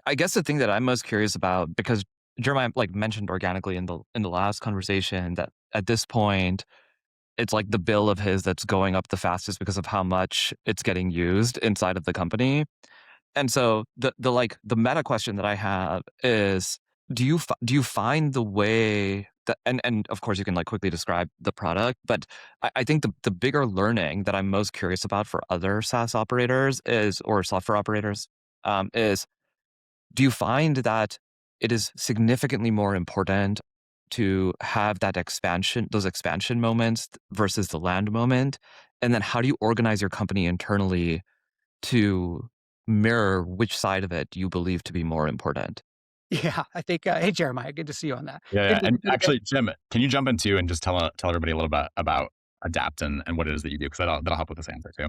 I guess the thing that I'm most curious about, because Jeremiah like mentioned organically in the last conversation that at this point it's like the bill of his that's going up the fastest because of how much it's getting used inside of the company. And so the meta question that I have is, do you find the way that, and of course you can like quickly describe the product, but I think the bigger learning that I'm most curious about for other SaaS operators is, or software operators, is, do you find that it is significantly more important to have that expansion, those expansion moments versus the land moment? And then how do you organize your company internally to mirror which side of it you believe to be more important? Yeah, I think, hey, Jeremiah, good to see you on that. Yeah, I yeah. think And the actually, Jim, can you jump in too and just tell everybody a little bit about Adapt and what it is that you do? Because that'll help with this answer too.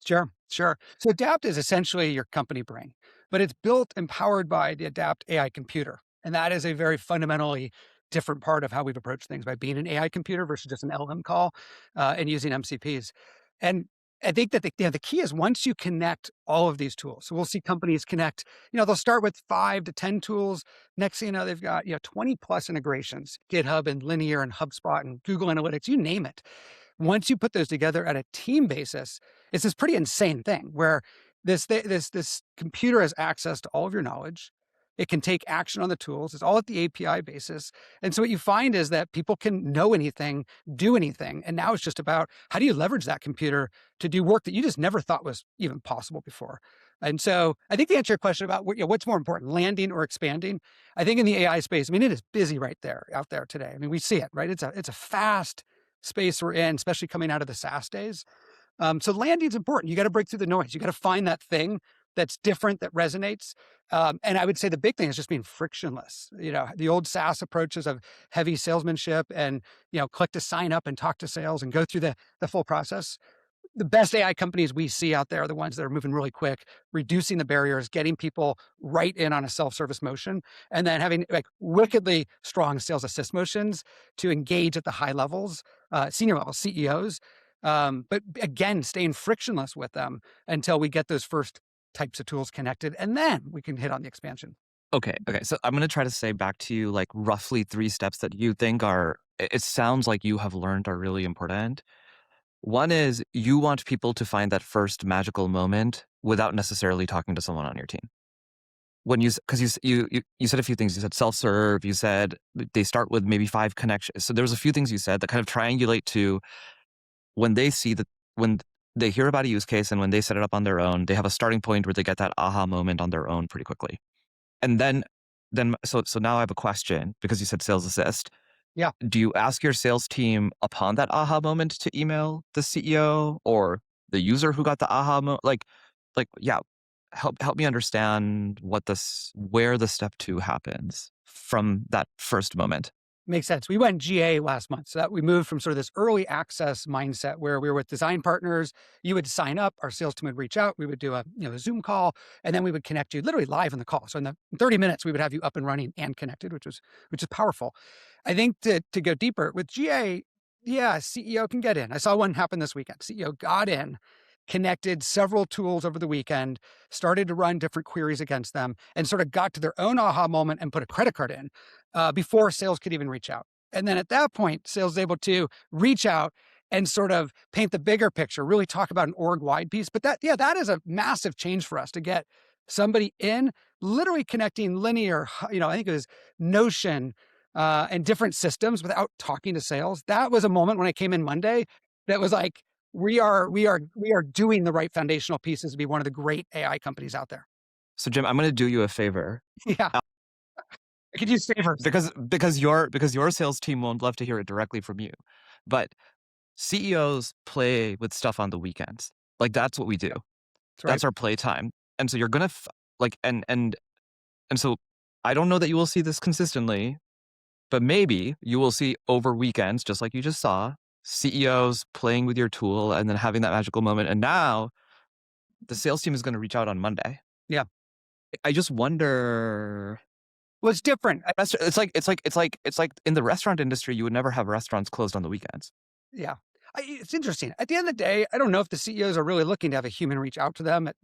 Sure, sure. So Adapt is essentially your company brain, but it's built and powered by the Adapt AI computer. And that is a very fundamentally different part of how we've approached things by being an AI computer versus just an LM call and using MCPs. And I think that the key is once you connect all of these tools. So we'll see companies connect, they'll start with 5 to 10 tools. Next thing you know, they've got, 20 plus integrations, GitHub and Linear and HubSpot and Google Analytics, you name it. Once you put those together at a team basis, it's this pretty insane thing where this computer has access to all of your knowledge. It can take action on the tools. It's all at the API basis. And so what you find is that people can know anything, do anything. And now it's just about how do you leverage that computer to do work that you just never thought was even possible before. And so I think to answer your question about what's more important, landing or expanding, I think in the AI space, I mean, it is busy right there out there today. I mean, we see it, right? It's a fast space we're in, especially coming out of the SaaS days. So landing's important. You got to break through the noise. You got to find that thing that's different, that resonates. And I would say the big thing is just being frictionless. The old SaaS approaches of heavy salesmanship and, click to sign up and talk to sales and go through the full process. The best AI companies we see out there are the ones that are moving really quick, reducing the barriers, getting people right in on a self-service motion, and then having like wickedly strong sales assist motions to engage at the high levels, senior level CEOs. But again, staying frictionless with them until we get those first types of tools connected, and then we can hit on the expansion. Okay. Okay. So I'm going to try to say back to you like roughly 3 steps that you think are, it sounds like you have learned are really important. One is you want people to find that first magical moment without necessarily talking to someone on your team. When because you said a few things. You said self-serve. You said they start with maybe 5 connections. So there was a few things you said that kind of triangulate to when they see that, when they hear about a use case and when they set it up on their own, they have a starting point where they get that aha moment on their own pretty quickly. And so now I have a question, because you said sales assist. Yeah. Do you ask your sales team upon that aha moment to email the CEO or the user who got the aha moment? Yeah, help me understand where the step 2 happens from that first moment. Makes sense. We went GA last month. So that we moved from sort of this early access mindset where we were with design partners. You would sign up, our sales team would reach out, we would do a Zoom call, and then we would connect you literally live on the call. So in the 30 minutes, we would have you up and running and connected, which is powerful. I think to go deeper with GA, yeah, CEO can get in. I saw one happen this weekend. CEO got in, connected several tools over the weekend, started to run different queries against them, and sort of got to their own aha moment and put a credit card in before sales could even reach out. And then at that point, sales is able to reach out and sort of paint the bigger picture, really talk about an org-wide piece. But that is a massive change for us to get somebody in, literally connecting Linear, I think it was Notion and different systems without talking to sales. That was a moment when I came in Monday that was like, we are doing the right foundational pieces to be one of the great AI companies out there. So Jim, I'm going to do you a favor. Yeah. I could use favors. Because your sales team won't love to hear it directly from you. But CEOs play with stuff on the weekends. Like that's what we do. That's right. That's our playtime. And so you're going to and so I don't know that you will see this consistently, but maybe you will see over weekends, just like you just saw, CEOs playing with your tool and then having that magical moment. And now the sales team is going to reach out on Monday. Yeah. I just wonder. Well, it's different. It's like in the restaurant industry, you would never have restaurants closed on the weekends. Yeah. It's interesting. At the end of the day, I don't know if the CEOs are really looking to have a human reach out to them at,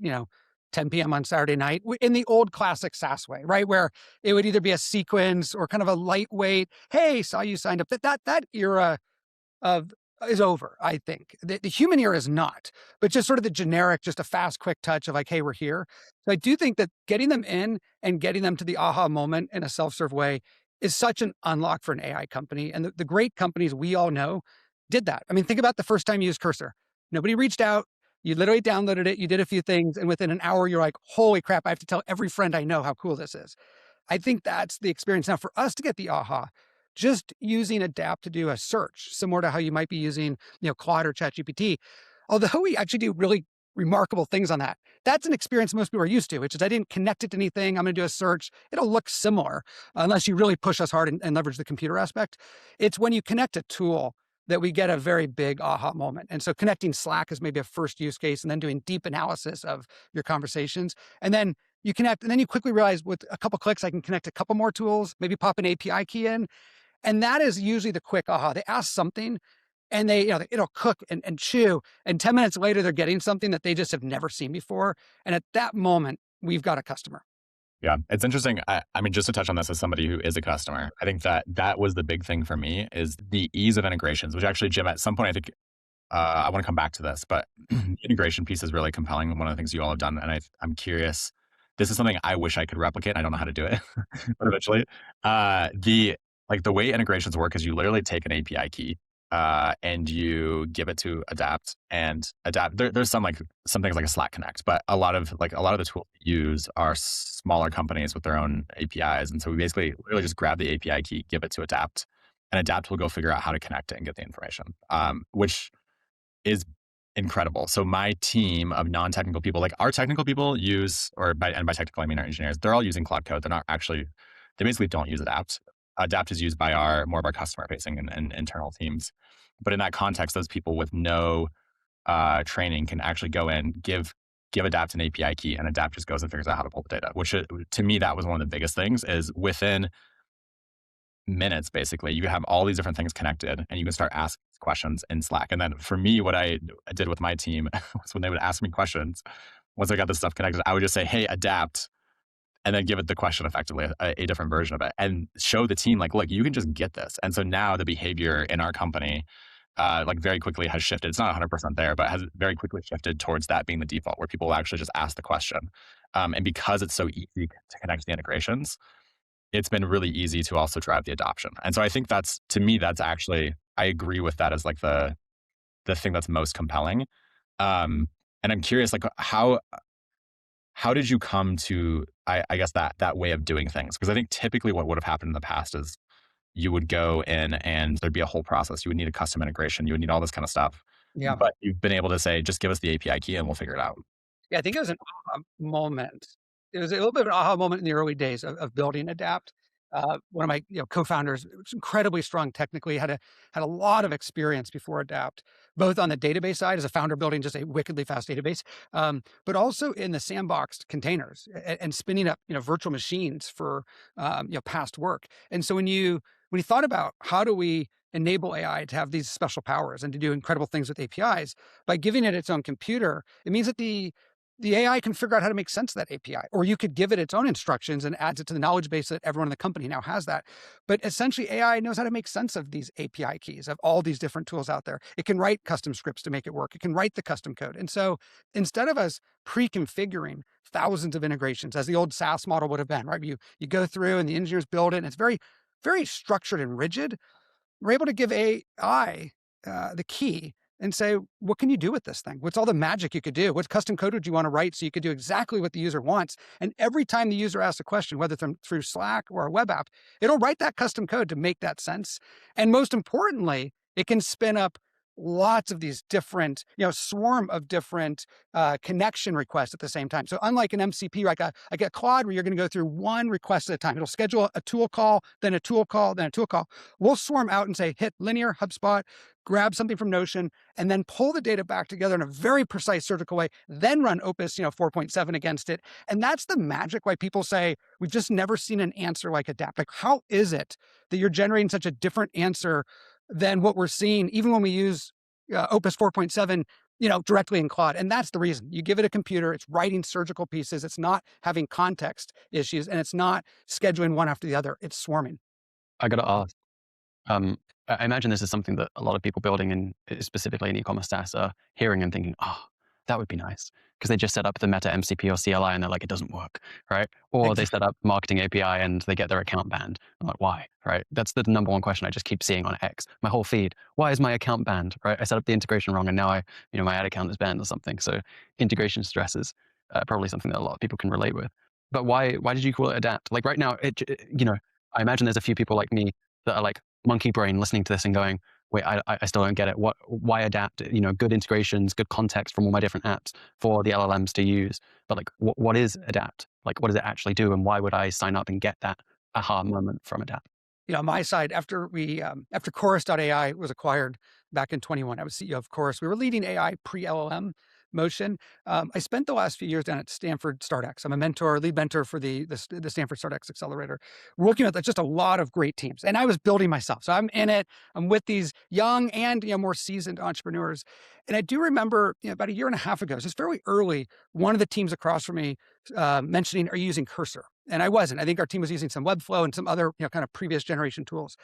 10 p.m. on Saturday night in the old classic SaaS way, right? Where it would either be a sequence or kind of a lightweight, hey, saw you signed up. That era of is over, I think. The human era is not, but just sort of the generic, just a fast, quick touch of like, hey, we're here. So I do think that getting them in and getting them to the aha moment in a self-serve way is such an unlock for an AI company. And the great companies we all know did that. I mean, think about the first time you used Cursor. Nobody reached out. You literally downloaded it. You did a few things. And within an hour, you're like, holy crap, I have to tell every friend I know how cool this is. I think that's the experience. Now, for us to get the aha, just using Adapt to do a search, similar to how you might be using, Claude or ChatGPT, although we actually do really remarkable things on that. That's an experience most people are used to, which is I didn't connect it to anything. I'm going to do a search. It'll look similar unless you really push us hard and leverage the computer aspect. It's when you connect a tool that we get a very big aha moment. And so connecting Slack is maybe a first use case, and then doing deep analysis of your conversations. And then you connect, and then you quickly realize with a couple clicks, I can connect a couple more tools, maybe pop an API key in. And that is usually the quick aha. They ask something and it'll cook and chew. And 10 minutes later, they're getting something that they just have never seen before. And at that moment, we've got a customer. Yeah, it's interesting. I mean, just to touch on this as somebody who is a customer, I think that was the big thing for me is the ease of integrations, which actually, Jim, at some point, I think I want to come back to this, but integration piece is really compelling. One of the things you all have done. And I'm curious, this is something I wish I could replicate. I don't know how to do it, but eventually, the way integrations work is you literally take an API key, and you give it to Adapt, and Adapt. There's some things like a Slack Connect, but a lot of the tools we use are smaller companies with their own APIs, and so we basically literally just grab the API key, give it to Adapt, and Adapt will go figure out how to connect it and get the information, which is incredible. So my team of non-technical people, like our technical people use, by technical I mean our engineers, they're all using Claude Code. They're not actually, they basically don't use Adapt. Adapt is used by more of our customer facing and internal teams. But in that context, those people with no training can actually go in, give Adapt an API key, and Adapt just goes and figures out how to pull the data, which to me, that was one of the biggest things is within minutes, basically, you have all these different things connected and you can start asking questions in Slack. And then for me, what I did with my team was when they would ask me questions, once I got this stuff connected, I would just say, hey, Adapt, and then give it the question effectively, a different version of it, and show the team like, look, you can just get this. And so now the behavior in our company, very quickly has shifted. It's not 100% there, but has very quickly shifted towards that being the default, where people will actually just ask the question. And because it's so easy to connect the integrations, it's been really easy to also drive the adoption. And so I think to me, that's actually, I agree with that as like the thing that's most compelling. And I'm curious, like how did you come to, I guess that way of doing things? Because I think typically what would have happened in the past is you would go in and there'd be a whole process. You would need a custom integration. You would need all this kind of stuff. Yeah. But you've been able to say, just give us the API key and we'll figure it out. Yeah, I think it was an aha moment. It was a little bit of an aha moment in the early days of building Adapt. One of my co-founders was incredibly strong technically, had a lot of experience before Adapt, both on the database side as a founder building just a wickedly fast database, but also in the sandboxed containers and spinning up virtual machines for past work. And so when you thought about how do we enable AI to have these special powers and to do incredible things with APIs, by giving it its own computer, it means that the AI can figure out how to make sense of that API, or you could give it its own instructions and adds it to the knowledge base that everyone in the company now has that. But essentially AI knows how to make sense of these API keys, of all these different tools out there. It can write custom scripts to make it work. It can write the custom code. And so instead of us pre-configuring thousands of integrations as the old SaaS model would have been, right? You go through and the engineers build it and it's very, very structured and rigid. We're able to give AI the key and say, what can you do with this thing? What's all the magic you could do? What custom code would you want to write so you could do exactly what the user wants? And every time the user asks a question, whether through Slack or a web app, it'll write that custom code to make that sense. And most importantly, it can spin up lots of these different, swarm of different connection requests at the same time. So unlike an MCP, like a Claude, where you're going to go through one request at a time, it'll schedule a tool call, then a tool call, then a tool call. We'll swarm out and say, hit linear, HubSpot, grab something from Notion, and then pull the data back together in a very precise surgical way, then run Opus 4.7 against it. And that's the magic why people say, we've just never seen an answer like Adapt. Like, how is it that you're generating such a different answer than what we're seeing, even when we use Opus 4.7 directly in Claude. And that's the reason. You give it a computer, it's writing surgical pieces, it's not having context issues, and it's not scheduling one after the other. It's swarming. I got to ask, um, I imagine this is something that a lot of people building specifically in e-commerce SaaS are hearing and thinking, oh, that would be nice. Because they just set up the Meta MCP or CLI and they're like, it doesn't work, right? Or they set up marketing API and they get their account banned. I'm like, why, right? That's the number one question I just keep seeing on X. My whole feed, why is my account banned, right? I set up the integration wrong and now my ad account is banned or something. So integration stress is probably something that a lot of people can relate with. But why did you call it adapt? Like right now, I imagine there's a few people like me that are like monkey brain listening to this and going, wait, I still don't get it. Why adapt? Good integrations, good context from all my different apps for the LLMs to use. But like, what is adapt? Like, what does it actually do? And why would I sign up and get that aha moment from adapt? On my side, after Chorus.ai was acquired back in 21, I was CEO of Chorus. We were leading AI pre-LLM motion. I spent the last few years down at Stanford StartX. I'm a lead mentor for the Stanford StartX Accelerator, working with just a lot of great teams. And I was building myself. So I'm in it. I'm with these young and more seasoned entrepreneurs. And I do remember about a year and a half ago, so it's fairly early, one of the teams across from me mentioning, are you using Cursor? And I wasn't. I think our team was using some Webflow and some other kind of previous generation tools.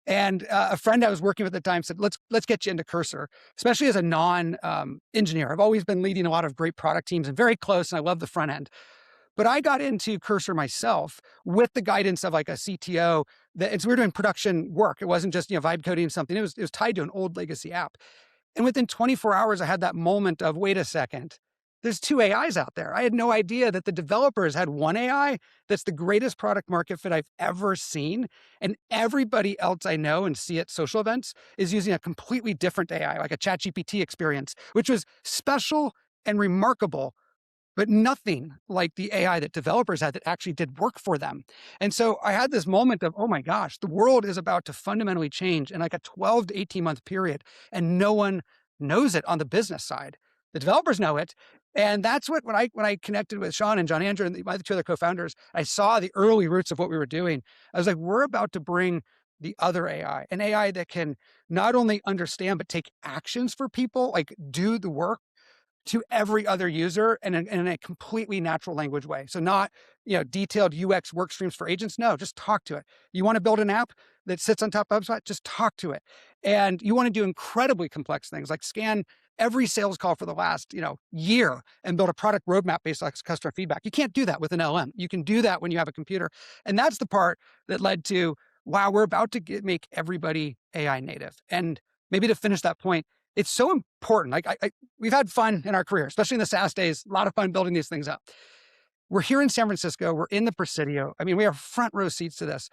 And a friend I was working with at the time said, let's get you into Cursor, especially as a non-engineer. I've always been leading a lot of great product teams and very close, and I love the front end. But I got into Cursor myself with the guidance of like a CTO. We were doing production work. It wasn't just vibe coding something. It was tied to an old legacy app. And within 24 hours, I had that moment of, wait a second, there's two AIs out there. I had no idea that the developers had one AI that's the greatest product market fit I've ever seen. And everybody else I know and see at social events is using a completely different AI, like a ChatGPT experience, which was special and remarkable, but nothing like the AI that developers had that actually did work for them. And so I had this moment of, oh my gosh, the world is about to fundamentally change in like a 12 to 18 month period. And no one knows it on the business side. The developers know it. And that's when I connected with Sean and John Andrew and my two other co-founders, I saw the early roots of what we were doing. I was like, we're about to bring the other AI, an AI that can not only understand, but take actions for people, like do the work to every other user in a completely natural language way. So not, detailed UX work streams for agents. No, just talk to it. You want to build an app that sits on top of HubSpot? Just talk to it. And you want to do incredibly complex things like scan every sales call for the last, year and build a product roadmap based on customer feedback. You can't do that with an LM. You can do that when you have a computer. And that's the part that led to, wow, we're about to make everybody AI native. And maybe to finish that point, it's so important. Like we've had fun in our career, especially in the SaaS days, a lot of fun building these things up. We're here in San Francisco. We're in the Presidio. I mean, we have front row seats to this.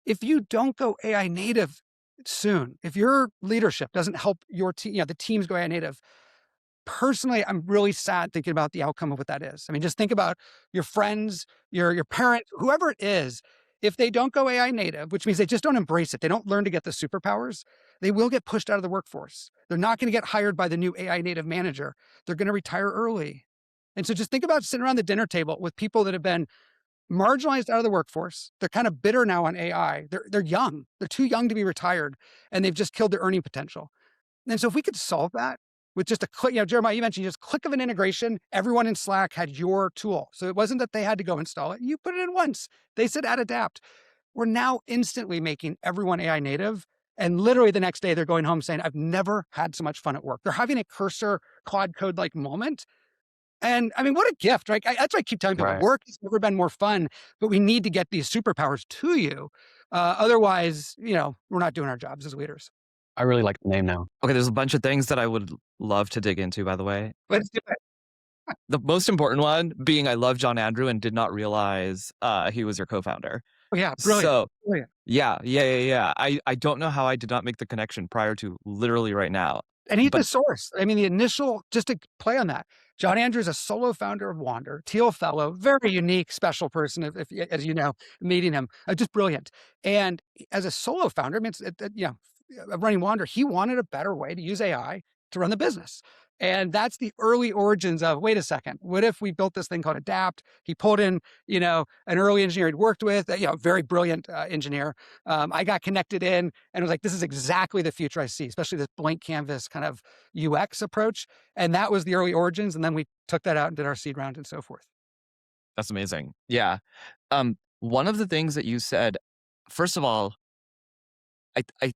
If you don't go AI native soon, if your leadership doesn't help your team, the teams go AI native, personally, I'm really sad thinking about the outcome of what that is. I mean, just think about your friends, your parents, whoever it is. If they don't go AI native, which means they just don't embrace it, they don't learn to get the superpowers, they will get pushed out of the workforce. They're not going to get hired by the new AI native manager. They're going to retire early. And so just think about sitting around the dinner table with people that have been marginalized out of the workforce. They're kind of bitter now on AI. They're young. They're too young to be retired, and they've just killed their earning potential. And so if we could solve that with just a click, Jeremiah, you mentioned just click of an integration, everyone in Slack had your tool. So it wasn't that they had to go install it. You put it in once. They said add adapt. We're now instantly making everyone AI native. And literally the next day they're going home saying, I've never had so much fun at work. They're having a Cursor Claude Code-like moment. And I mean, what a gift, right? That's why I keep telling people, Right. work has never been more fun, but we need to get these superpowers to you. Otherwise, we're not doing our jobs as leaders. I really like the name now. Okay, there's a bunch of things that I would love to dig into, by the way. Let's do it. The most important one being I love John Andrew and did not realize he was your co-founder. Oh, yeah, brilliant. So Brilliant. yeah. I don't know how I did not make the connection prior to literally right now. And he's the But source. I mean, the initial, just to play on that, John Andrews, a solo founder of Wander, Teal Fellow, very unique, special person, if as you know, meeting him, just brilliant. And as a solo founder, I mean, running Wander, he wanted a better way to use AI to run the business. And that's the early origins of, wait a second, what if we built this thing called Adapt? He pulled in, an early engineer he'd worked with, very brilliant engineer. I got connected in and was like, this is exactly the future I see, especially this blank canvas kind of UX approach. And that was the early origins. And then we took that out and did our seed round and so forth. That's amazing. Yeah. One of the things that you said, first of all, I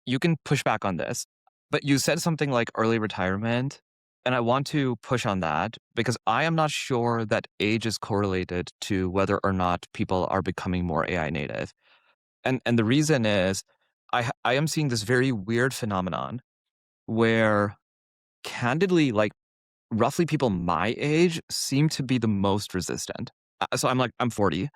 you can push back on this, but you said something like early retirement, and I want to push on that because I am not sure that age is correlated to whether or not people are becoming more AI native. And the reason is I am seeing this very weird phenomenon where candidly, like roughly people my age seem to be the most resistant. So I'm 40.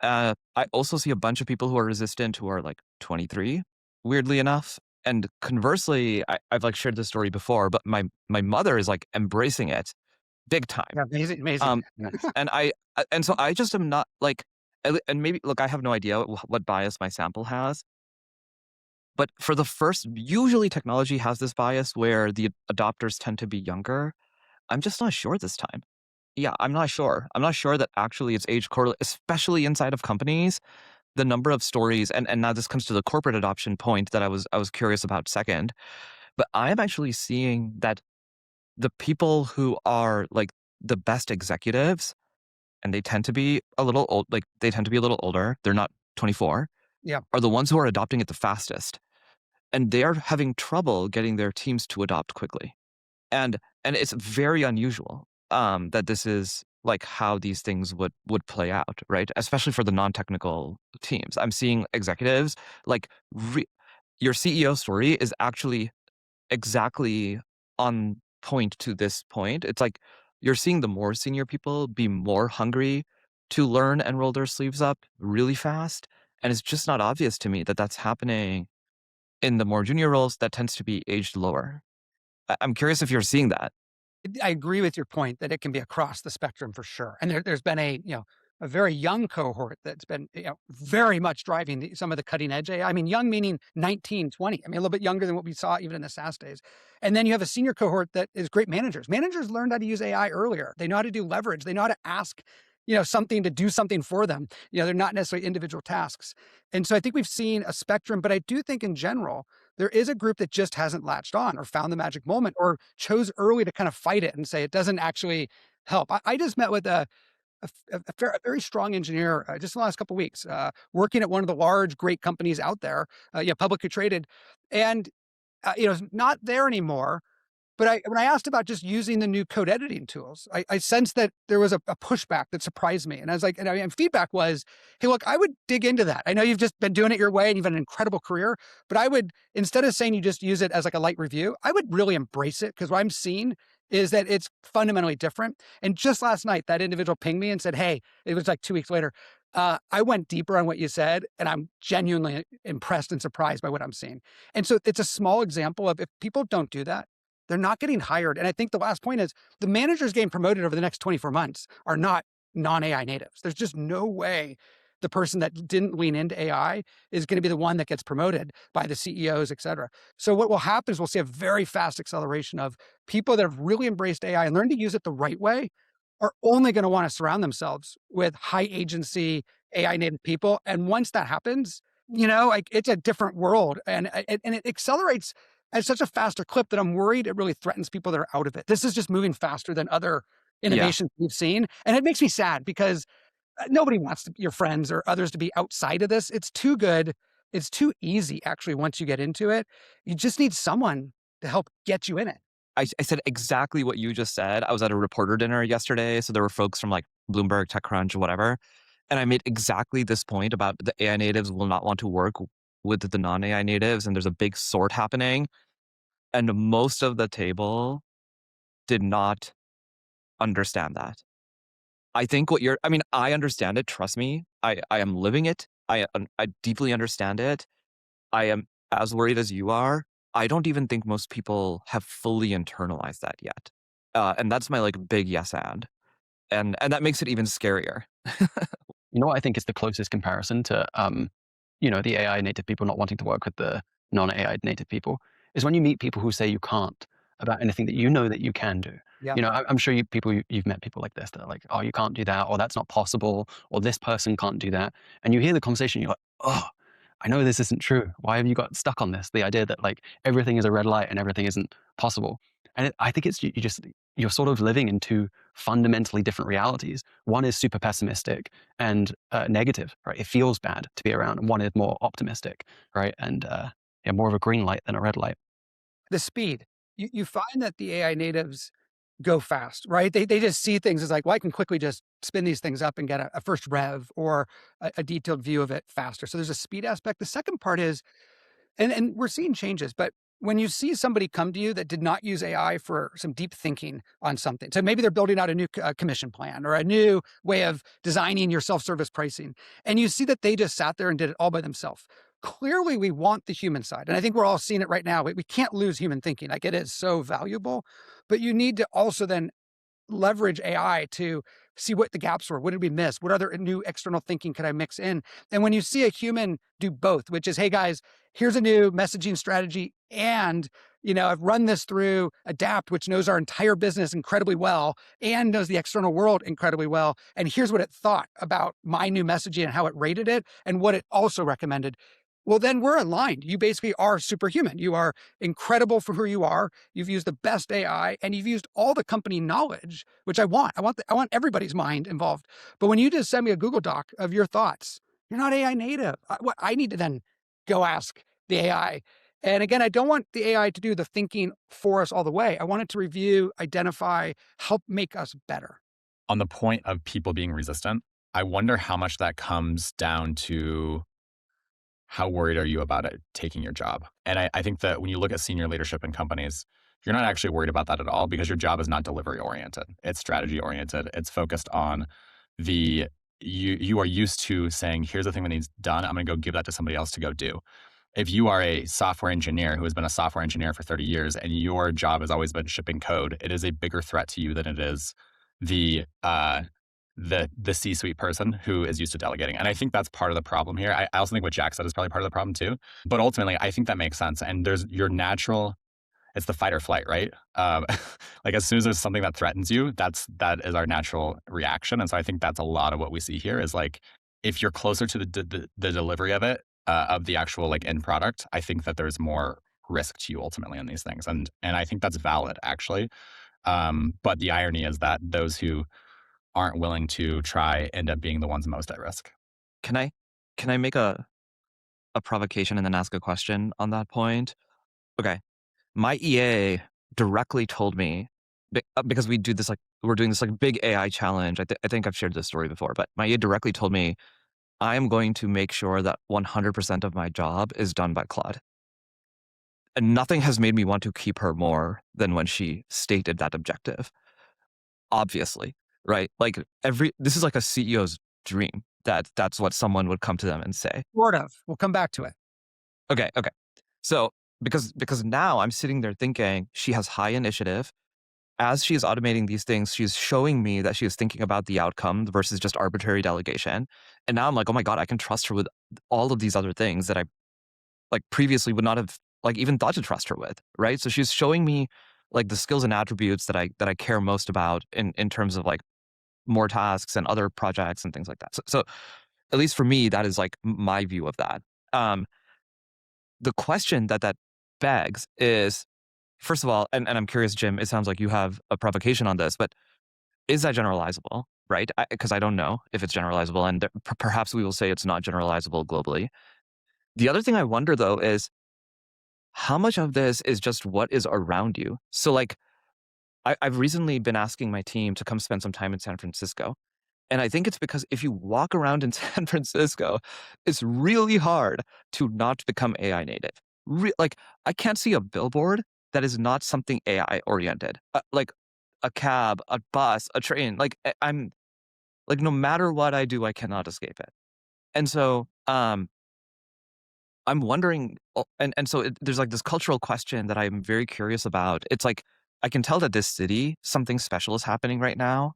I also see a bunch of people who are resistant who are like 23, weirdly enough. And conversely, I've like shared this story before, but my mother is like embracing it big time. Yeah, amazing, amazing. Um, and so I just am not like, and maybe look, I have no idea what bias my sample has. But for the first, usually technology has this bias where the adopters tend to be younger. I'm just not sure this time. Yeah, I'm not sure. I'm not sure that actually it's age correlate, especially inside of companies. The number of stories, and now this comes to the corporate adoption point that I was curious about second. But I'm actually seeing that the people who are like the best executives, and they tend to be a little old, like they tend to be a little older. They're not 24. Yeah. Are the ones who are adopting it the fastest, and they are having trouble getting their teams to adopt quickly. And it's very unusual that this is like how these things would play out, right? Especially for the non-technical teams. I'm seeing executives like your CEO story is actually exactly on point to this point. It's like you're seeing the more senior people be more hungry to learn and roll their sleeves up really fast. And it's just not obvious to me that that's happening in the more junior roles that tends to be aged lower. I'm curious if you're seeing that. I agree with your point that it can be across the spectrum for sure. And there's been a very young cohort that's been, very much driving some of the cutting edge AI. I mean, young meaning 19, 20. I mean, a little bit younger than what we saw even in the SaaS days. And then you have a senior cohort that is great managers. Managers learned how to use AI earlier. They know how to do leverage. They know how to ask, something to do something for them. They're not necessarily individual tasks. And so I think we've seen a spectrum, but I do think in general, there is a group that just hasn't latched on or found the magic moment or chose early to kind of fight it and say it doesn't actually help. I just met with a very strong engineer just in the last couple of weeks, working at one of the large, great companies out there, publicly traded, and not there anymore. But when I asked about just using the new code editing tools, I sensed that there was a pushback that surprised me. And I was like, and feedback was, hey, look, I would dig into that. I know you've just been doing it your way and you've had an incredible career, but I would, instead of saying you just use it as like a light review, I would really embrace it because what I'm seeing is that it's fundamentally different. And just last night, that individual pinged me and said, hey, it was like 2 weeks later. I went deeper on what you said, and I'm genuinely impressed and surprised by what I'm seeing. And so it's a small example of if people don't do that, they're not getting hired. And I think the last point is the managers getting promoted over the next 24 months are not non-AI natives. There's just no way the person that didn't lean into AI is going to be the one that gets promoted by the CEOs, et cetera. So what will happen is we'll see a very fast acceleration of people that have really embraced AI and learned to use it the right way are only going to want to surround themselves with high agency AI native people. And once that happens, like it's a different world and it accelerates at such a faster clip that I'm worried it really threatens people that are out of it. This is just moving faster than other innovations we've seen. And it makes me sad because nobody wants your friends or others to be outside of this. It's too good. It's too easy, actually, once you get into it. You just need someone to help get you in it. I said exactly what you just said. I was at a reporter dinner yesterday, so there were folks from like Bloomberg, TechCrunch, whatever. And I made exactly this point about the AI natives will not want to work with the non-AI natives, and there's a big sort happening. And most of the table did not understand that. I think I understand it. Trust me. I am living it. I deeply understand it. I am as worried as you are. I don't even think most people have fully internalized that yet. And that's my like big yes and that makes it even scarier. You know what I think is the closest comparison to, the AI native people not wanting to work with the non-AI native people is when you meet people who say you can't. about anything that you know that you can do. Yeah. You know, I'm sure you've met people like this that are like, oh, you can't do that, or that's not possible, or this person can't do that. And you hear the conversation, you're like, oh, I know this isn't true. Why have you got stuck on this? The idea that like everything is a red light and everything isn't possible. And I think it's you're sort of living in two fundamentally different realities. One is super pessimistic and negative, right? It feels bad to be around. And one is more optimistic, right? And yeah, more of a green light than a red light. The speed. You find that the AI natives go fast, right? They just see things as like, well, I can quickly just spin these things up and get a first rev or a detailed view of it faster. So there's a speed aspect. The second part is, and we're seeing changes, but when you see somebody come to you that did not use AI for some deep thinking on something, so maybe they're building out a new commission plan or a new way of designing your self-service pricing, and you see that they just sat there and did it all by themselves. Clearly, we want the human side. And I think we're all seeing it right now. We can't lose human thinking. Like, it is so valuable, but you need to also then leverage AI to see what the gaps were. What did we miss? What other new external thinking could I mix in? And when you see a human do both, which is, hey guys, here's a new messaging strategy. And, I've run this through Adapt, which knows our entire business incredibly well and knows the external world incredibly well. And here's what it thought about my new messaging and how it rated it and what it also recommended. Well, then we're aligned. You basically are superhuman. You are incredible for who you are. You've used the best AI and you've used all the company knowledge, which I want. I want everybody's mind involved. But when you just send me a Google Doc of your thoughts, you're not AI native. I need to then go ask the AI. And again, I don't want the AI to do the thinking for us all the way. I want it to review, identify, help make us better. On the point of people being resistant, I wonder how much that comes down to how worried are you about it taking your job? And I think that when you look at senior leadership in companies, you're not actually worried about that at all because your job is not delivery oriented. It's strategy oriented. It's focused on you are used to saying, here's the thing that needs done. I'm going to go give that to somebody else to go do. If you are a software engineer who has been a software engineer for 30 years and your job has always been shipping code, it is a bigger threat to you than it is the C-suite person who is used to delegating. And I think that's part of the problem here. I also think what Jack said is probably part of the problem too. But ultimately, I think that makes sense. And there's your natural, it's the fight or flight, right? Like as soon as there's something that threatens you, that is our natural reaction. And so I think that's a lot of what we see here is like, if you're closer to the delivery of it, of the actual like end product, I think that there's more risk to you ultimately in these things. And I think that's valid actually. But the irony is that those who aren't willing to try end up being the ones most at risk. Can I make a provocation and then ask a question on that point? Okay. My EA directly told me because we're doing this like big AI challenge. I think I've shared this story before, but my EA directly told me I am going to make sure that 100% of my job is done by Claude. And nothing has made me want to keep her more than when she stated that objective. Obviously, right? Like this is like a CEO's dream that's what someone would come to them and say. Sort of. We'll come back to it. Okay. So because now I'm sitting there thinking she has high initiative. As she is automating these things, she's showing me that she is thinking about the outcome versus just arbitrary delegation. And now I'm like, oh my God, I can trust her with all of these other things that I like previously would not have like even thought to trust her with, right? So she's showing me like the skills and attributes that I care most about in terms of like more tasks and other projects and things like that. So at least for me, that is like my view of that. The question that begs is, first of all, and I'm curious, Jim, it sounds like you have a provocation on this, but is that generalizable, right? Because I don't know if it's generalizable, and perhaps we will say it's not generalizable globally. The other thing I wonder, though, is how much of this is just what is around you? So like, I've recently been asking my team to come spend some time in San Francisco. And I think it's because if you walk around in San Francisco, it's really hard to not become AI native. Like, I can't see a billboard that is not something AI oriented. Like a cab, a bus, a train. Like I'm like, no matter what I do, I cannot escape it. And so I'm wondering, and so there's like this cultural question that I'm very curious about. It's like, I can tell that this city, something special is happening right now.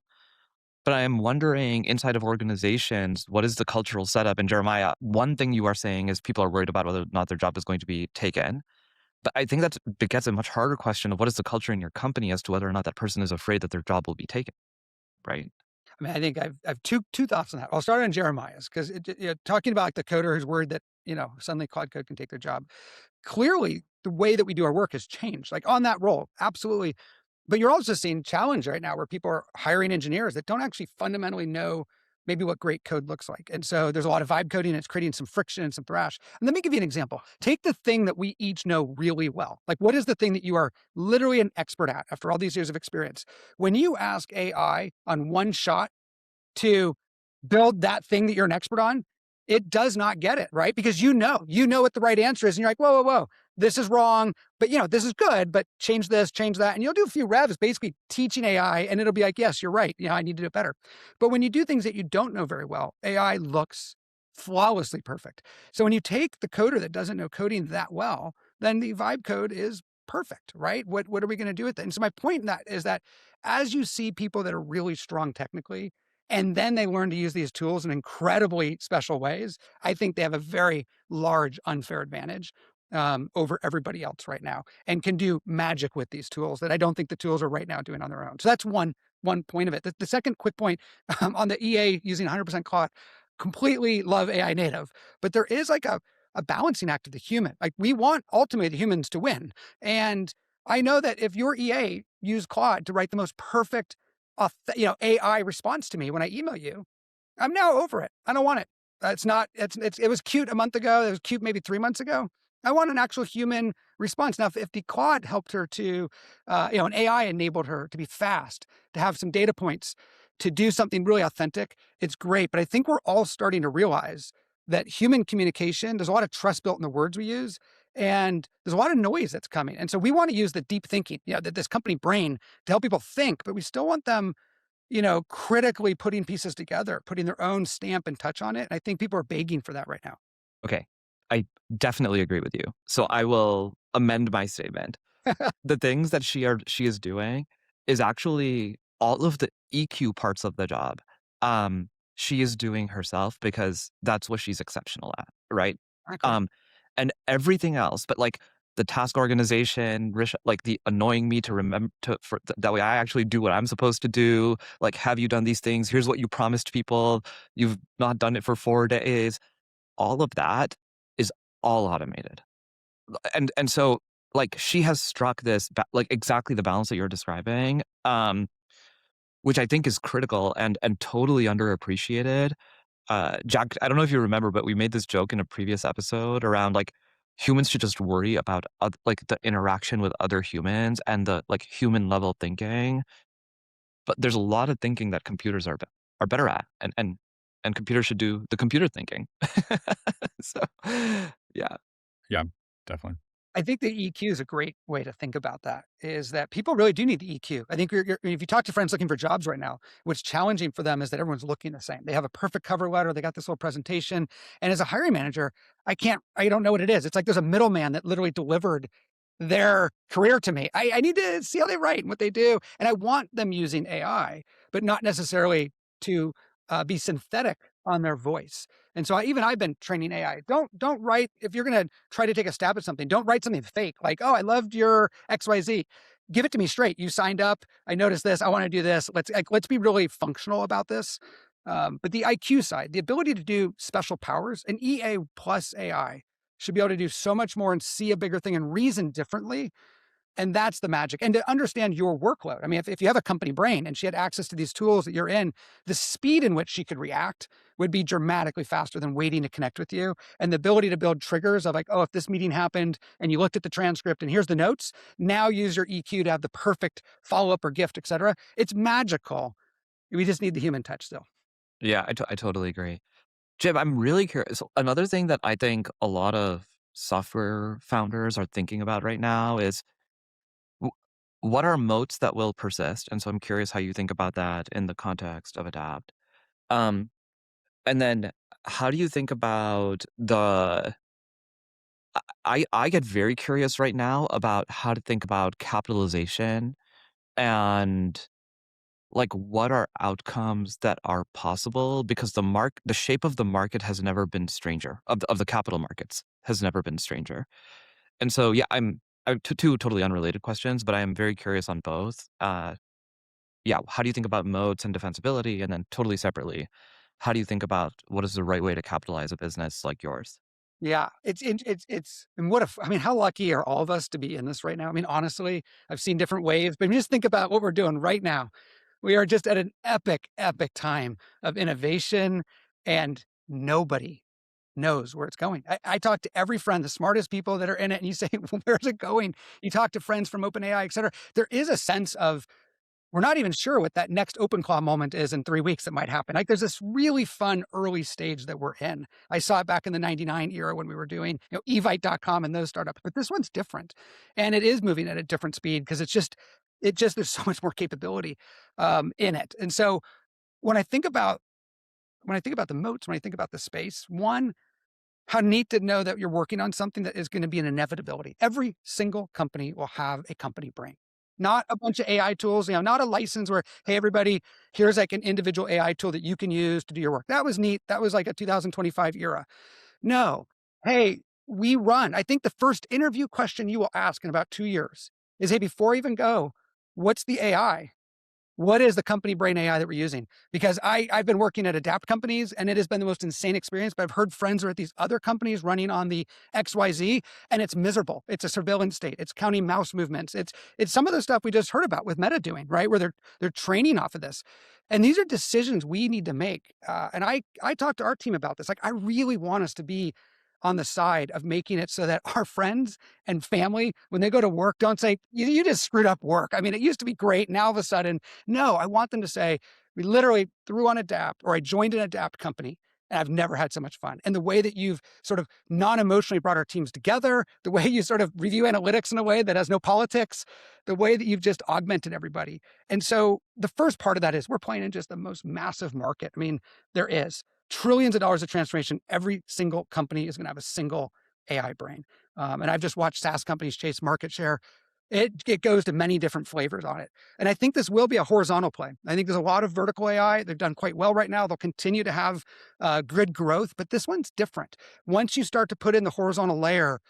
But I am wondering inside of organizations, what is the cultural setup? And Jeremiah, one thing you are saying is people are worried about whether or not their job is going to be taken. But I think that begets a much harder question of what is the culture in your company as to whether or not that person is afraid that their job will be taken, right? I mean, I think I've two thoughts on that. I'll start on Jeremiah's because talking about like the coder who's worried that suddenly Claude Code can take their job. Clearly, the way that we do our work has changed. Like on that role, absolutely. But you're also seeing challenge right now where people are hiring engineers that don't actually fundamentally know maybe what great code looks like. And so there's a lot of vibe coding. And it's creating some friction and some thrash. And let me give you an example. Take the thing that we each know really well. Like, what is the thing that you are literally an expert at after all these years of experience? When you ask AI on one shot to build that thing that you're an expert on, it does not get it, right? Because you know what the right answer is. And you're like, whoa, this is wrong, but this is good, but change this, change that. And you'll do a few revs basically teaching AI and it'll be like, yes, you're right. I need to do it better. But when you do things that you don't know very well, AI looks flawlessly perfect. So when you take the coder that doesn't know coding that well, then the vibe code is perfect, right? What are we going to do with it? And so my point in that is that as you see people that are really strong technically, and then they learn to use these tools in incredibly special ways, I think they have a very large unfair advantage over everybody else right now and can do magic with these tools that I don't think the tools are right now doing on their own. So that's one point of it. The second quick point on the EA using 100% Claude, completely love AI native, but there is like a balancing act of the human. Like we want ultimately the humans to win. And I know that if your EA used Claude to write the most perfect AI response to me when I email you, I'm now over it. I don't want it. It was cute a month ago. It was cute maybe 3 months ago. I want an actual human response. Now, if the Claude helped her to, an AI enabled her to be fast, to have some data points, to do something really authentic, it's great. But I think we're all starting to realize that human communication, there's a lot of trust built in the words we use, and there's a lot of noise that's coming. And so we want to use the deep thinking, this company brain to help people think, but we still want them critically putting pieces together, putting their own stamp and touch on it. And I think people are begging for that right now. Okay. I definitely agree with you. So I will amend my statement. The things that she is doing is actually all of the EQ parts of the job. She is doing herself because that's what she's exceptional at, right? Okay. And everything else, but like the task organization, like the annoying me to remember that way I actually do what I'm supposed to do. Like, have you done these things? Here's what you promised people. You've not done it for 4 days. All of that is all automated. And so like she has struck this like exactly the balance that you're describing, which I think is critical and totally underappreciated. Jack, I don't know if you remember, but we made this joke in a previous episode around like humans should just worry about like the interaction with other humans and the like human level thinking. But there's a lot of thinking that computers are better at, and computers should do the computer thinking. So, yeah. Yeah, definitely. I think the EQ is a great way to think about that, is that people really do need the EQ. I think if you talk to friends looking for jobs right now, what's challenging for them is that everyone's looking the same. They have a perfect cover letter. They got this little presentation. And as a hiring manager, I don't know what it is. It's like there's a middleman that literally delivered their career to me. I need to see how they write and what they do. And I want them using AI, but not necessarily to be synthetic on their voice. And so I've been training AI. Don't write, if you're going to try to take a stab at something, don't write something fake. Like, oh, I loved your XYZ. Give it to me straight. You signed up. I noticed this. I want to do this. Let's be really functional about this. But the IQ side, the ability to do special powers, an EA plus AI should be able to do so much more and see a bigger thing and reason differently. And that's the magic. And to understand your workload. I mean, if you have a company brain and she had access to these tools that you're in, the speed in which she could react would be dramatically faster than waiting to connect with you. And the ability to build triggers of like, oh, if this meeting happened and you looked at the transcript and here's the notes, now use your EQ to have the perfect follow-up or gift, et cetera. It's magical. We just need the human touch still. Yeah, I totally agree. Jim, I'm really curious. Another thing that I think a lot of software founders are thinking about right now is what are moats that will persist? And so I'm curious how you think about that in the context of Adapt. Um, and then how do you think about I get very curious right now about how to think about capitalization and like what are outcomes that are possible because the shape of the market has never been stranger of the capital markets has never been stranger. And so yeah, two totally unrelated questions, but I am very curious on both. Yeah, how do you think about moats and defensibility? And then totally separately, how do you think about what is the right way to capitalize a business like yours? Yeah, and what if, I mean, how lucky are all of us to be in this right now? I mean, honestly, I've seen different waves, but just think about what we're doing right now. We are just at an epic, epic time of innovation, and nobody knows where it's going. I talk to every friend, the smartest people that are in it, and you say, well, where's it going? You talk to friends from OpenAI, et cetera. There is a sense of, we're not even sure what that next OpenClaw moment is in 3 weeks that might happen. Like, there's this really fun early stage that we're in. I saw it back in the 99 era when we were doing, evite.com and those startups, but this one's different. And it is moving at a different speed because there's so much more capability in it. And so when I think about the moats, when I think about the space, one, how neat to know that you're working on something that is going to be an inevitability. Every single company will have a company brain, not a bunch of AI tools, not a license where, hey, everybody, here's like an individual AI tool that you can use to do your work. That was neat. That was like a 2025 era. No, hey, I think the first interview question you will ask in about 2 years is, hey, before I even go, what's the AI? What is the company brain AI that we're using? Because I've been working at Adapt companies and it has been the most insane experience, but I've heard friends are at these other companies running on the XYZ and it's miserable. It's a surveillance state. It's counting mouse movements. It's some of the stuff we just heard about with Meta doing, right? Where they're training off of this. And these are decisions we need to make. And I talked to our team about this. Like, I really want us to be on the side of making it so that our friends and family, when they go to work, don't say, you just screwed up work. I mean, it used to be great. Now all of a sudden, no, I want them to say, we literally threw on Adapt, or I joined an Adapt company and I've never had so much fun. And the way that you've sort of non-emotionally brought our teams together, the way you sort of review analytics in a way that has no politics, the way that you've just augmented everybody. And so the first part of that is we're playing in just the most massive market. I mean, there is trillions of dollars of transformation. Every single company is going to have a single AI brain. And I've just watched SaaS companies chase market share. It goes to many different flavors on it. And I think this will be a horizontal play. I think there's a lot of vertical AI. They've done quite well right now. They'll continue to have grid growth, but this one's different. Once you start to put in the horizontal layer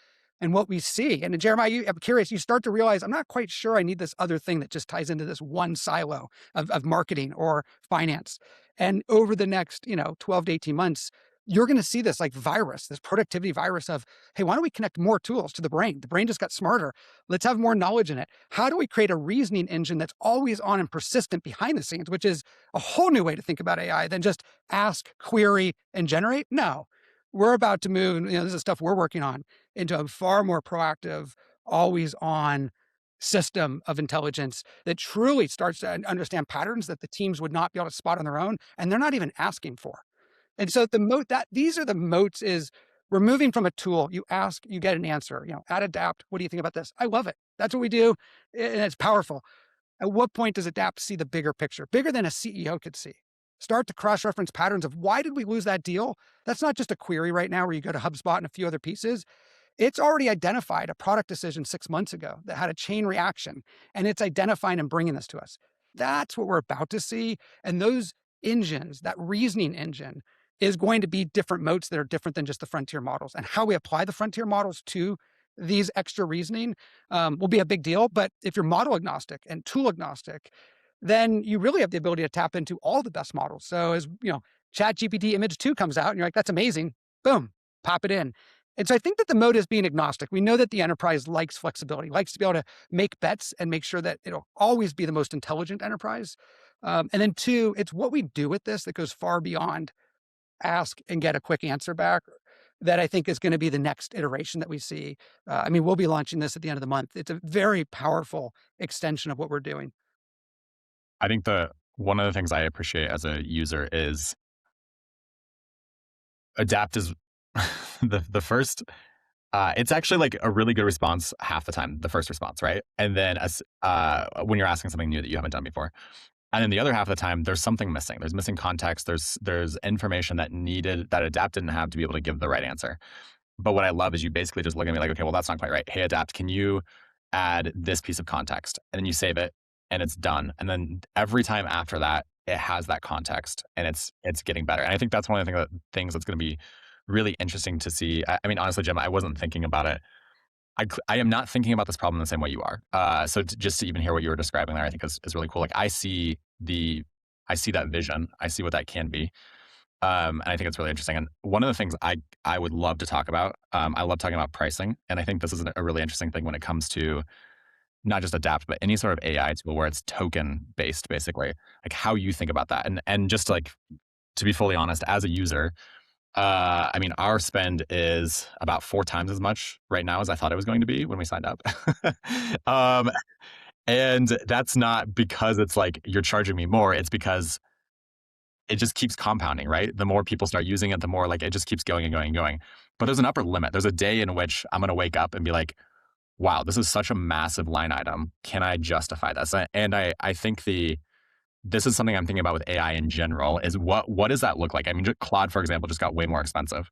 and what we see, and Jeremiah, I'm curious, you start to realize, I'm not quite sure I need this other thing that just ties into this one silo of marketing or finance. And over the next, 12 to 18 months, you're going to see this like virus, this productivity virus of, hey, why don't we connect more tools to the brain? The brain just got smarter. Let's have more knowledge in it. How do we create a reasoning engine that's always on and persistent behind the scenes, which is a whole new way to think about AI than just ask, query, and generate? No, we're about to move, and this is stuff we're working on, into a far more proactive, always on system of intelligence that truly starts to understand patterns that the teams would not be able to spot on their own, and they're not even asking for. And so these are the moats, is we're moving from a tool. You ask, you get an answer, at Adapt. What do you think about this? I love it. That's what we do. And it's powerful. At what point does Adapt see the bigger picture, bigger than a CEO could see? Start to cross-reference patterns of, why did we lose that deal? That's not just a query right now where you go to HubSpot and a few other pieces. It's already identified a product decision 6 months ago that had a chain reaction, and it's identifying and bringing this to us. That's what we're about to see. And those engines, that reasoning engine, is going to be different moats that are different than just the frontier models. And how we apply the frontier models to these extra reasoning will be a big deal. But if you're model agnostic and tool agnostic, then you really have the ability to tap into all the best models. So as ChatGPT Image 2 comes out and you're like, that's amazing, boom, pop it in. And so I think that the mode is being agnostic. We know that the enterprise likes flexibility, likes to be able to make bets and make sure that it'll always be the most intelligent enterprise. And then two, it's what we do with this that goes far beyond ask and get a quick answer back, that I think is going to be the next iteration that we see. We'll be launching this at the end of the month. It's a very powerful extension of what we're doing. I think one of the things I appreciate as a user is Adapt is the first. It's actually like a really good response half the time, the first response, right? And then when you're asking something new that you haven't done before. And then the other half of the time, there's something missing. There's missing context. There's information that Adapt didn't have to be able to give the right answer. But what I love is you basically just look at me like, okay, well, that's not quite right. Hey, Adapt, can you add this piece of context? And then you save it and it's done. And then every time after that, it has that context and it's getting better. And I think that's one of the things that's going to be really interesting to see. Honestly, Jim, I wasn't thinking about it I am not thinking about this problem the same way you are. So just to even hear what you were describing there, I think is really cool. Like I see that vision. I see what that can be. And I think it's really interesting. And one of the things I would love to talk about, I love talking about pricing. And I think this is a really interesting thing when it comes to not just Adapt, but any sort of AI tool where it's token based, basically, like how you think about that. And just like, to be fully honest, as a user, I mean, our spend is about 4 times as much right now as I thought it was going to be when we signed up. um, and that's not because it's like you're charging me more. It's because it just keeps compounding, right? The more people start using it, the more like it just keeps going and going and going. But there's an upper limit. There's a day in which I'm going to wake up and be like, wow, this is such a massive line item. Can I justify this? And I think this is something I'm thinking about with AI in general is what does that look like? I mean, Claude, for example, just got way more expensive.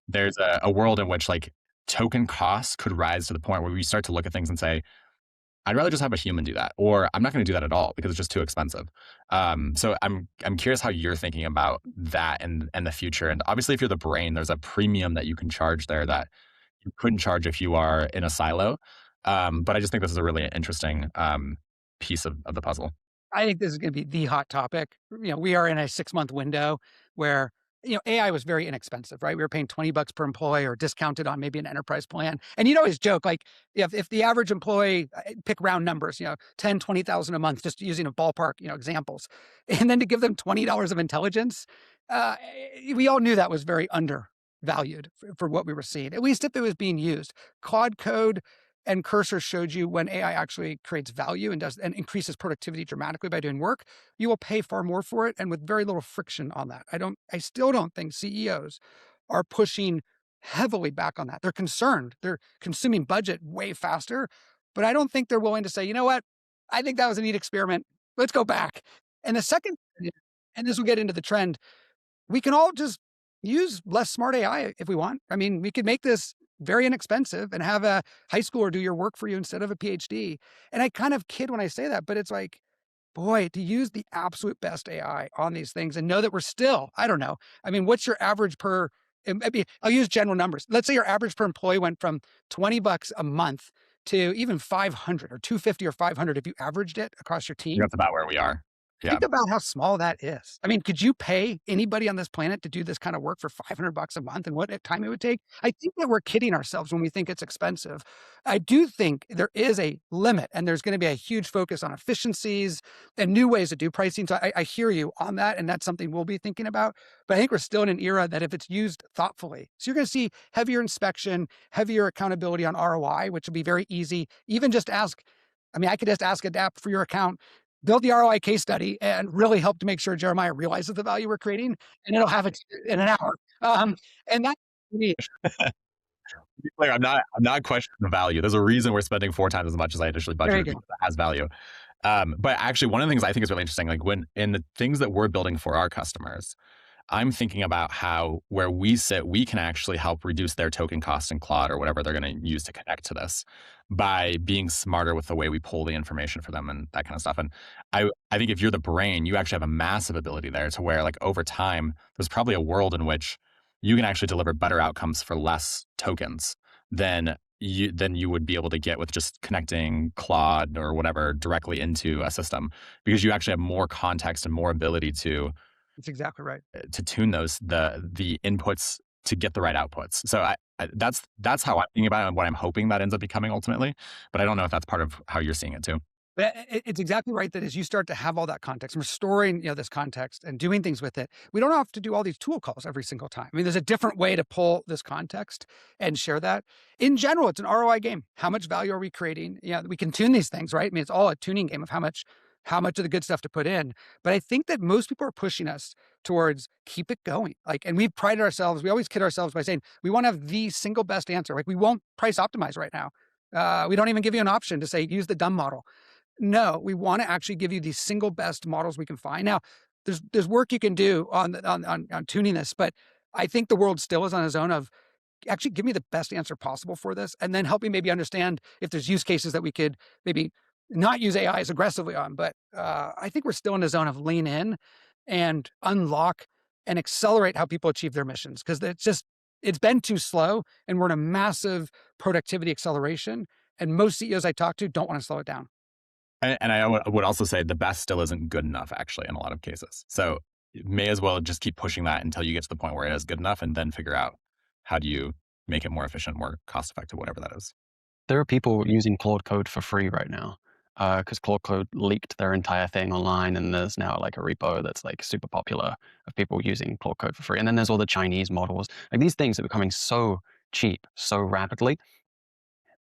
There's a world in which like token costs could rise to the point where we start to look at things and say, I'd rather just have a human do that, or I'm not going to do that at all because it's just too expensive. So I'm curious how you're thinking about that and the future. And obviously, if you're the brain, there's a premium that you can charge there that you couldn't charge if you are in a silo. But I just think this is a really interesting piece of the puzzle. I think this is going to be the hot topic. We are in a 6-month window where, AI was very inexpensive, right? We were paying $20 per employee or discounted on maybe an enterprise plan. And you'd always joke, like, if the average employee, pick round numbers, 10, 20,000 a month, just using a ballpark, examples, and then to give them $20 of intelligence, we all knew that was very undervalued for what we were seeing, at least if it was being used. Claude Code and Cursor showed you when AI actually creates value and increases productivity dramatically by doing work, you will pay far more for it and with very little friction on that. I still don't think CEOs are pushing heavily back on that. They're concerned. They're consuming budget way faster, but I don't think they're willing to say, you know what? I think that was a neat experiment. Let's go back. And the second, and this will get into the trend, we can all just use less smart AI if we want. I mean, we could make this very inexpensive and have a high schooler do your work for you instead of a PhD. And I kind of kid when I say that, but it's like, boy, to use the absolute best AI on these things and know that we're still, I don't know. I mean, what's your average per, maybe I'll use general numbers. Let's say your average per employee went from $20 a month to even 500 or 250 or 500 if you averaged it across your team. That's about where we are. Yeah. Think about how small that is. I mean, could you pay anybody on this planet to do this kind of work for $500 a month and what time it would take? I think that we're kidding ourselves when we think it's expensive. I do think there is a limit and there's going to be a huge focus on efficiencies and new ways to do pricing. So I hear you on that. And that's something we'll be thinking about. But I think we're still in an era that if it's used thoughtfully, so you're going to see heavier inspection, heavier accountability on ROI, which will be very easy. Even just ask, I could just ask Adapt for your account, build the ROI case study and really help to make sure Jeremiah realizes the value we're creating, and it'll have it in an hour. And that, To be clear, I'm not questioning the value. There's a reason we're spending 4 times as much as I initially budgeted because it has value. But actually, one of the things I think is really interesting, like when in the things that we're building for our customers, I'm thinking about how where we sit, we can actually help reduce their token cost in Claude or whatever they're going to use to connect to this by being smarter with the way we pull the information for them and that kind of stuff. And I think if you're the brain, you actually have a massive ability there to where like over time, there's probably a world in which you can actually deliver better outcomes for less tokens than you would be able to get with just connecting Claude or whatever directly into a system, because you actually have more context and more ability to That's exactly right. to tune those the inputs to get the right outputs. So that's how I'm thinking about it and what I'm hoping that ends up becoming ultimately. But I don't know if that's part of how you're seeing it too. But it's exactly right that as you start to have all that context, and we're storing this context and doing things with it, we don't have to do all these tool calls every single time. I mean, there's a different way to pull this context and share that. In general, it's an ROI game. How much value are we creating? We can tune these things, right? I mean, it's all a tuning game of how much of the good stuff to put in. But I think that most people are pushing us towards keep it going. And we've prided ourselves, we always kid ourselves by saying, we want to have the single best answer. Like we won't price optimize right now. We don't even give you an option to say, use the dumb model. No, we want to actually give you the single best models we can find. Now, there's work you can do on tuning this, but I think the world still is on a zone of actually give me the best answer possible for this, and then help me maybe understand if there's use cases that we could maybe not use AI as aggressively on. But I think we're still in a zone of lean in and unlock and accelerate how people achieve their missions, because it's just It's been too slow, and we're in a massive productivity acceleration. And most CEOs I talk to don't want to slow it down. And I would also say the best still isn't good enough, actually, in a lot of cases. So you may as well just keep pushing that until you get to the point where it is good enough, and then figure out how do you make it more efficient, more cost effective, whatever that is. There are people using Claude Code for free right now because Claude Code leaked their entire thing online, and there's now like a repo that's like super popular of people using Claude Code for free. And then there's all the Chinese models. Like these things are becoming so cheap so rapidly.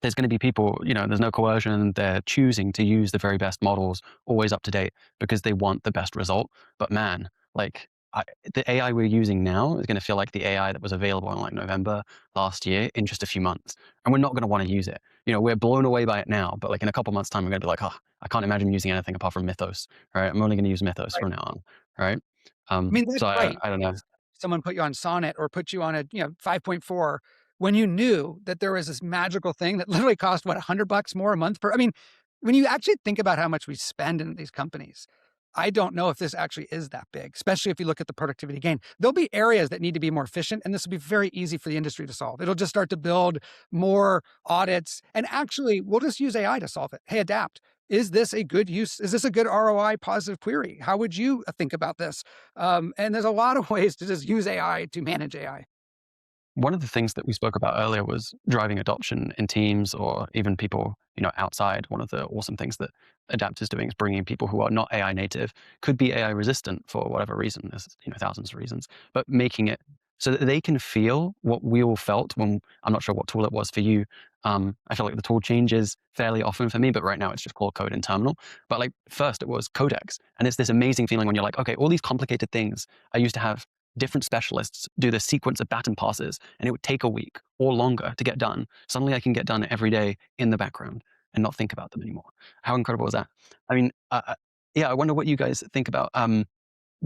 There's going to be people, there's no coercion. They're choosing to use the very best models, always up to date, because they want the best result. But man, like the AI we're using now is going to feel like the AI that was available in like November last year in just a few months. And we're not going to want to use it. We're blown away by it now, but like in a couple months' time, we're going to be like, oh, I can't imagine using anything apart from Mythos, right? I'm only going to use Mythos Right. from now on, right? I mean, that's So right. I don't know. Someone put you on Sonnet or put you on a 5.4 when you knew that there was this magical thing that literally cost what, $100 more a month per. I mean, when you actually think about how much we spend in these companies, I don't know if this actually is that big, especially if you look at the productivity gain. There'll be areas that need to be more efficient, and this will be very easy for the industry to solve. It'll just start to build more audits, and actually, we'll just use AI to solve it. Hey, Adapt. Is this a good use? Is this a good ROI positive query? How would you think about this? And there's a lot of ways to just use AI to manage AI. One of the things that we spoke about earlier was driving adoption in teams or even people, outside. One of the awesome things that Adapt is doing is bringing people who are not AI native, could be AI resistant for whatever reason. There's, thousands of reasons, but making it so that they can feel what we all felt when, I'm not sure what tool it was for you. I feel like the tool changes fairly often for me, but right now it's just Claude Code in terminal. But like first it was Codex. And it's this amazing feeling when you're like, okay, all these complicated things I used to have different specialists do the sequence of baton passes, and it would take a week or longer to get done. Suddenly I can get done every day in the background and not think about them anymore. How incredible is that? I mean, I wonder what you guys think about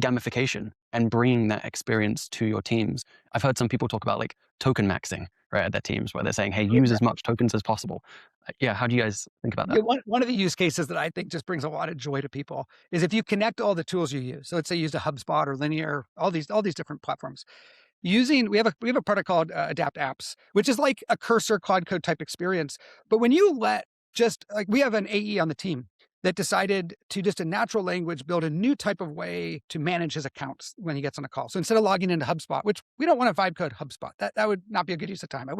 gamification and bringing that experience to your teams. I've heard some people talk about like token maxing, right, at their teams, where they're saying, hey, use as much tokens as possible. How do you guys think about that? Yeah, one of the use cases that I think just brings a lot of joy to people is if you connect all the tools you use. So let's say you use a HubSpot or Linear, all these different platforms. We have a product called Adapt Apps, which is like a cursor Claude Code type experience. But when you let just like we have an AE on the team that decided to just in natural language build a new type of way to manage his accounts when he gets on a call. So instead of logging into HubSpot, which we don't want to vibe code HubSpot, that would not be a good use of time. I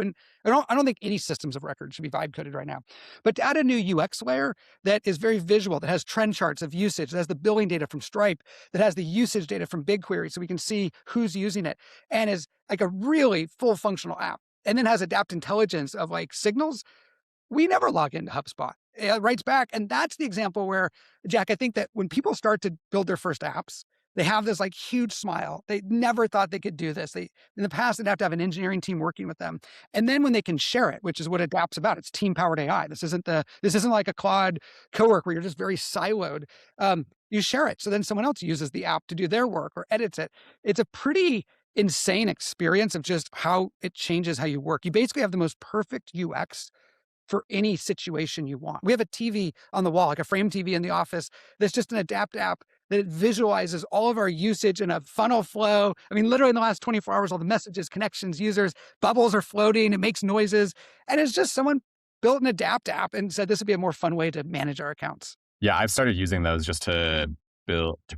don't think any systems of record should be vibe coded right now. But to add a new UX layer that is very visual, that has trend charts of usage, that has the billing data from Stripe, that has the usage data from BigQuery, so we can see who's using it, and is like a really full functional app, and then has Adapt Intelligence of like signals. We never log into HubSpot. It writes back. And that's the example where, Jack, I think that when people start to build their first apps, they have this like huge smile. They never thought they could do this. In the past, they'd have to have an engineering team working with them. And then when they can share it, which is what Adapt's about, it's team powered AI. This isn't like a Claude coworker where you're just very siloed. You share it. So then someone else uses the app to do their work or edits it. It's a pretty insane experience of just how it changes how you work. You basically have the most perfect UX for any situation you want. We have a TV on the wall, like a frame TV in the office. That's just an Adapt app that visualizes all of our usage in a funnel flow. I mean, literally in the last 24 hours, all the messages, connections, users, bubbles are floating. It makes noises. And it's just someone built an Adapt app and said this would be a more fun way to manage our accounts. Yeah, I've started using those just to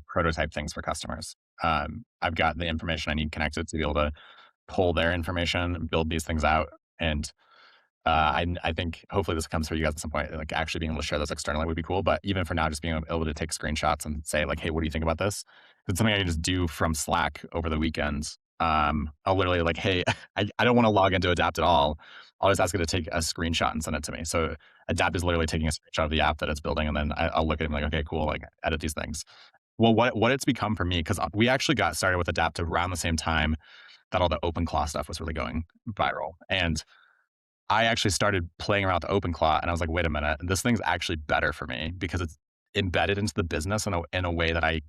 prototype things for customers. I've got the information I need connected to be able to pull their information, build these things out. And I think hopefully this comes for you guys at some point, like actually being able to share those externally would be cool. But even for now, just being able to take screenshots and say like, hey, what do you think about this? It's something I can just do from Slack over the weekends. I'll literally like, hey, I don't want to log into Adapt at all. I'll just ask it to take a screenshot and send it to me. So Adapt is literally taking a screenshot of the app that it's building. And then I'll look at it and be like, okay, cool, like edit these things. Well, what it's become for me, because we actually got started with Adapt around the same time that all the OpenClaw stuff was really going viral. And I actually started playing around with OpenClaw and I was like, wait a minute, this thing's actually better for me because it's embedded into the business in a way that I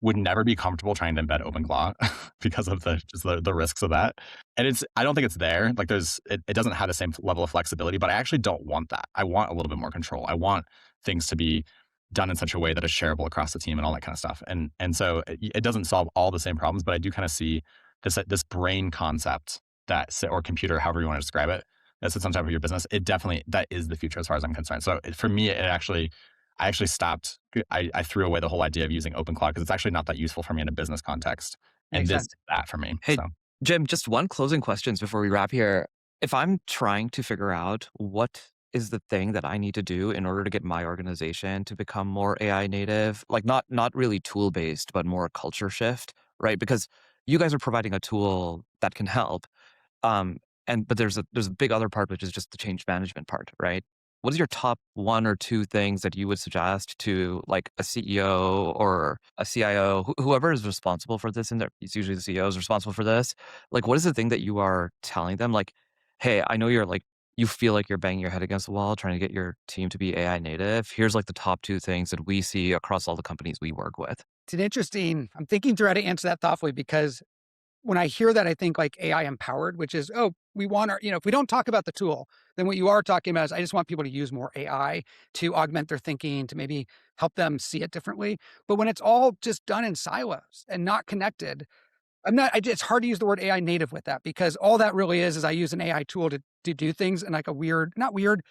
would never be comfortable trying to embed OpenClaw because of the risks of that. And I don't think it's there. Like it doesn't have the same level of flexibility, but I actually don't want that. I want a little bit more control. I want things to be done in such a way that is shareable across the team and all that kind of stuff. And so it doesn't solve all the same problems, but I do kind of see this brain concept or computer, however you want to describe it, that sits on top of your business, that is the future as far as I'm concerned. So for me, I actually stopped. I threw away the whole idea of using open cloud because it's actually not that useful for me in a business context. And Makes this sense. is that for me. Hey, So Jim, just one closing questions before we wrap here. If I'm trying to figure out what is the thing that I need to do in order to get my organization to become more AI native, like not really tool based, but more culture shift, right? Because you guys are providing a tool that can help. Um, but there's a big other part, which is just the change management part, right? What is your top one or two things that you would suggest to like a CEO or a CIO, whoever is responsible for this in there? It's usually the CEO is responsible for this. Like, what is the thing that you are telling them? Like, hey, I know you feel like you're banging your head against the wall trying to get your team to be AI native. Here's like the top two things that we see across all the companies we work with. I'm thinking through how to answer that thoughtfully because when I hear that, I think like AI empowered, which is, oh, we want if we don't talk about the tool, then what you are talking about is I just want people to use more AI to augment their thinking, to maybe help them see it differently. But when it's all just done in silos and not connected, it's hard to use the word AI native with that because all that really is I use an AI tool to do things in like a not weird,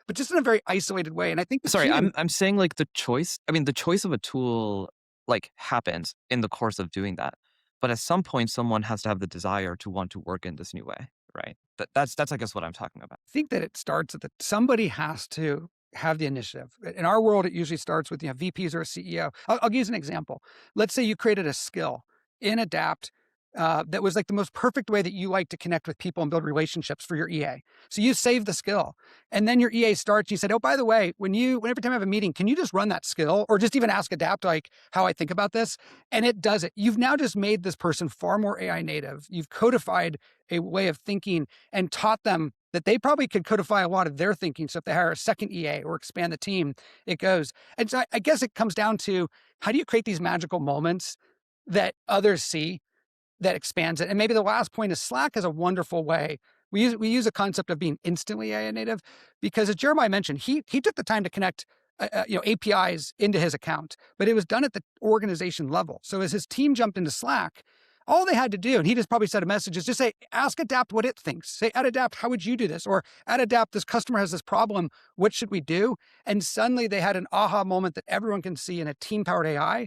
but just in a very isolated way. And I think the Sorry, key to I'm saying like the choice. I mean, the choice of a tool like happens in the course of doing that. But at some point, someone has to have the desire to want to work in this new way, right? That's I guess what I'm talking about. think that it starts at somebody has to have the initiative. In our world, it usually starts with VPs or a CEO. I'll use an example. Let's say you created a skill in Adapt that was like the most perfect way that you like to connect with people and build relationships for your EA. So you save the skill, and then your EA starts. You said, "Oh, by the way, every time I have a meeting, can you just run that skill, or just even ask Adapt like how I think about this?" And it does it. You've now just made this person far more AI native. You've codified a way of thinking and taught them that they probably could codify a lot of their thinking. So if they hire a second EA or expand the team, it goes. And so I guess it comes down to how do you create these magical moments that others see that expands it. And maybe the last point is Slack is a wonderful way. We use a concept of being instantly AI native because as Jeremiah mentioned, he took the time to connect APIs into his account, but it was done at the organization level. So as his team jumped into Slack, all they had to do, and he just probably sent a message, is just say, ask Adapt what it thinks. Say, at Adapt, how would you do this? Or at Adapt, this customer has this problem. What should we do? And suddenly they had an aha moment that everyone can see in a team-powered AI.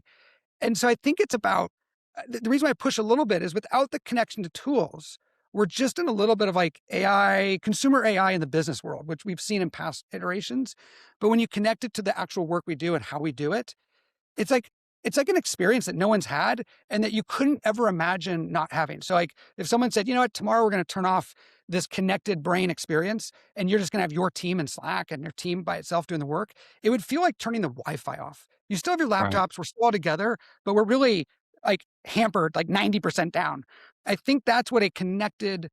And so I think it's about the reason why I push a little bit is without the connection to tools, we're just in a little bit of like AI, consumer AI in the business world, which we've seen in past iterations. But when you connect it to the actual work we do and how we do it, it's like an experience that no one's had and that you couldn't ever imagine not having. So like if someone said, you know what, tomorrow we're going to turn off this connected brain experience and you're just going to have your team in Slack and your team by itself doing the work, it would feel like turning the Wi-Fi off. You still have your Right. laptops, we're still all together, but we're really like hampered like 90% down. I think that's what a connected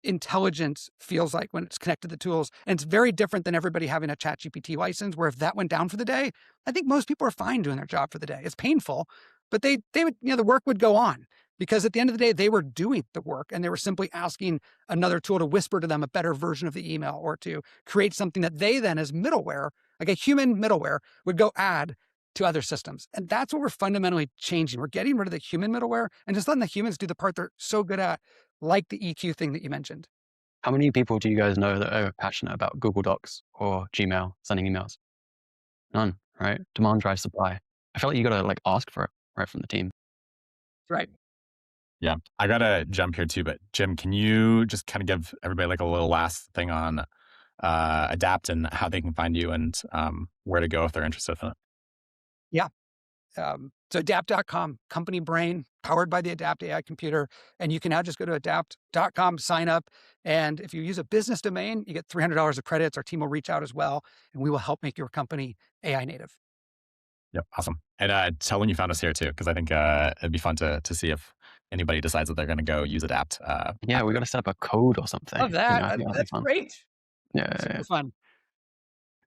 intelligence feels like when it's connected to tools. And it's very different than everybody having a ChatGPT license, where if that went down for the day, I think most people are fine doing their job for the day. It's painful, but they would, the work would go on because at the end of the day, they were doing the work and they were simply asking another tool to whisper to them a better version of the email or to create something that they then as middleware, like a human middleware, would go add to other systems. And that's what we're fundamentally changing. We're getting rid of the human middleware and just letting the humans do the part they're so good at, like the EQ thing that you mentioned. How many people do you guys know that are passionate about Google Docs or Gmail, sending emails? None, right? Demand drives supply. I feel like you got to like ask for it right from the team. Right. yeah, I gotta jump here too. But Jim, can you just kind of give everybody like a little last thing on Adapt and how they can find you and where to go if they're interested in it? So adapt.com, company brain, powered by the Adapt AI computer. And you can now just go to adapt.com, sign up. And if you use a business domain, you get $300 of credits. Our team will reach out as well, and we will help make your company AI native. Yep, awesome. And tell when you found us here too, because I think it'd be fun to see if anybody decides that they're going to go use Adapt. Yeah, we got to set up a code or something. Love that. I think that'd be That's fun. great. Yeah, Super fun.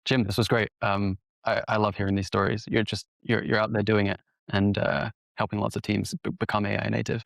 Jim, this was great. I love hearing these stories. You're out there doing it and helping lots of teams become AI native.